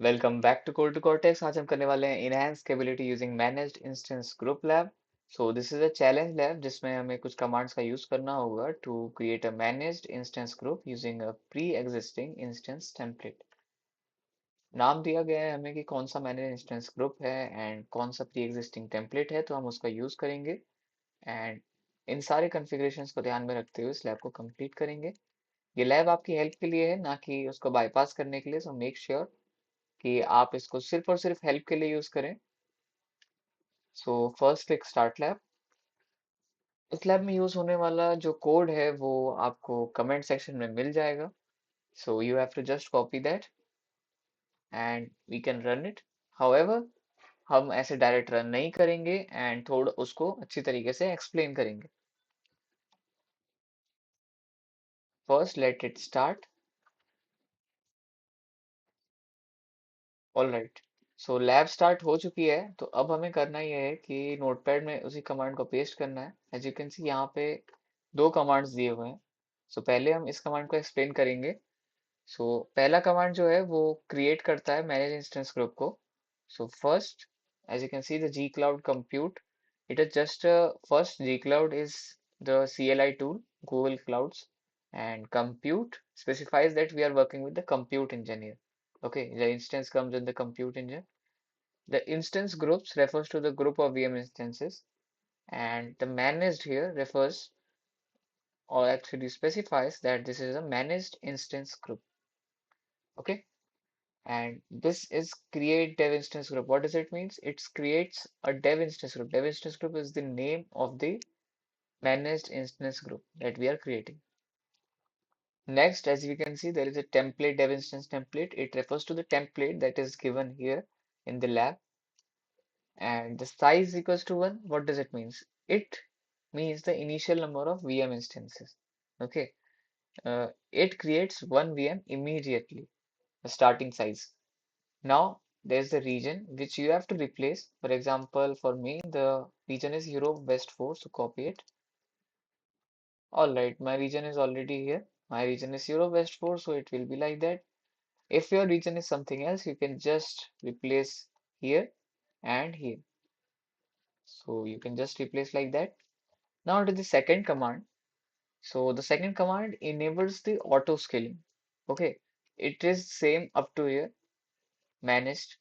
Welcome back to Code to Cortex. आज हम करने वाले हैं enhance scalability using managed instance group lab. So this is a challenge lab जिसमें हमें कुछ कमांड्स का यूज करना होगा to create a managed instance group using a pre existing instance template. नाम दिया गया है हमें कि कौन सा मैनेज इंस्टेंस ग्रुप है एंड कौन सा प्री एग्जिस्टिंग टेम्पलेट है, तो हम उसका यूज करेंगे एंड इन सारे कॉन्फ़िगरेशंस को ध्यान में रखते हुए इस लैब को कंप्लीट करेंगे। ये लैब आपकी हेल्प के लिए है, ना कि उसको बाईपास करने के लिए। सो मेक श्योर कि आप इसको सिर्फ और सिर्फ हेल्प के लिए यूज करें। So first click start lab. इस लैब में यूज होने वाला जो कोड है वो आपको कमेंट सेक्शन में मिल जाएगा। So you have to just copy that and we can run it. However, हम ऐसे डायरेक्ट रन नहीं करेंगे एंड थोड़ा उसको अच्छी तरीके से एक्सप्लेन करेंगे। First let it start. Alright, so lab start हो चुकी है। तो अब हमें करना ये है कि नोटपैड में उसी कमांड को पेस्ट करना है। एज यू कैन सी यहाँ पे दो कमांड्स दिए हुए हैं। सो पहले हम इस कमांड को एक्सप्लेन करेंगे। सो पहला कमांड जो है वो क्रिएट करता है मैनेज इंस्टेंस ग्रुप को। So first, as you can see the gcloud compute, it is just first gcloud is the CLI tool, Google Clouds, and compute specifies that we are working with the compute engine here. Okay, the instance comes in the compute engine. The instance groups refers to the group of VM instances, and the managed here refers or actually specifies that this is a managed instance group. Okay, and this is create dev instance group. What does it means? It creates a dev instance group. Dev instance group is the name of the managed instance group that we are creating. Next, as we can see, there is a template, dev instance template. It refers to the template that is given here in the lab. And the size equals to 1. What does it means? It means the initial number of VM instances. Okay, it creates one VM immediately, the starting size. Now there's the region which you have to replace. For example, for me, the region is Europe West 4, so copy it. All right, my region is already here. My region is Europe West 4, so it will be like that. If your region is something else, you can just replace here and here. So you can just replace like that. Now to the second command. So the second command enables the auto scaling. Okay, it is same up to here, managed,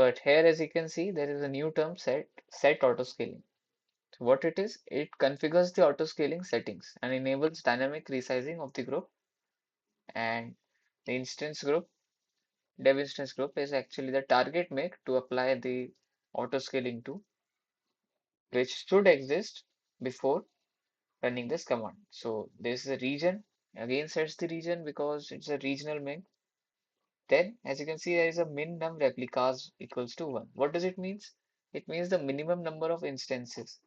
but here as you can see there is a new term set auto scaling. So what it is, it configures the auto scaling settings and enables dynamic resizing of the group. And the instance group, dev instance group, is actually the target make to apply the auto scaling to, which should exist before running this command. So this is a region, again sets the region because it's a regional min. Then as you can see there is a min num replicas equals to 1. What does it means? It means the minimum number of instances.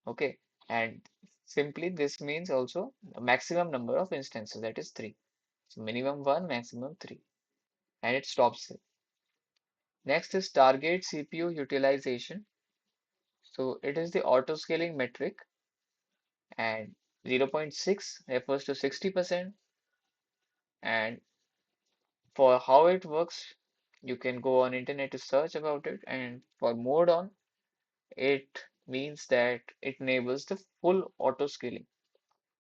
Okay, and simply this means also a maximum number of instances, that is 3. So minimum 1, maximum 3, and it stops it. Next is target CPU utilization. So it is the auto scaling metric, and 0.6 refers to 60%. And for how it works, you can go on internet to search about it. And for mode on, it means that it enables the full auto scaling.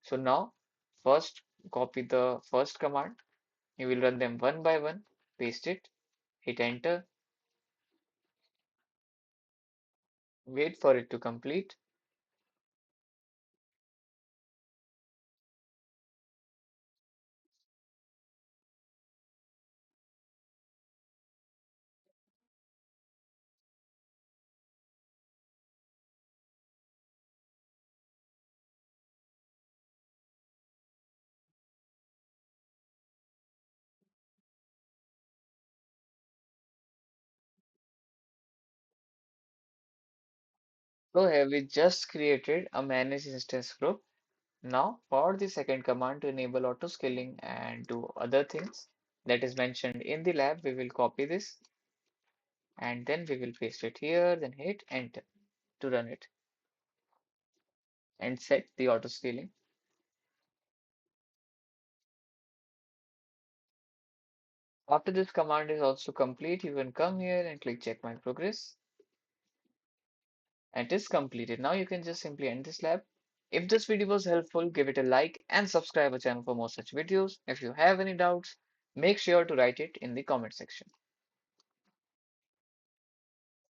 So now, first copy the first command. You will run them one by one, paste it, hit enter, wait for it to complete. So here we just created a managed instance group. Now for the second command to enable auto scaling and do other things that is mentioned in the lab, we will copy this and then we will paste it here, then hit enter to run it and set the auto scaling. After this command is also complete, you can come here and click check my progress. And it is completed. Now you can just simply end this lab. If this video was helpful, give it a like and subscribe our channel for more such videos. If you have any doubts, make sure to write it in the comment section.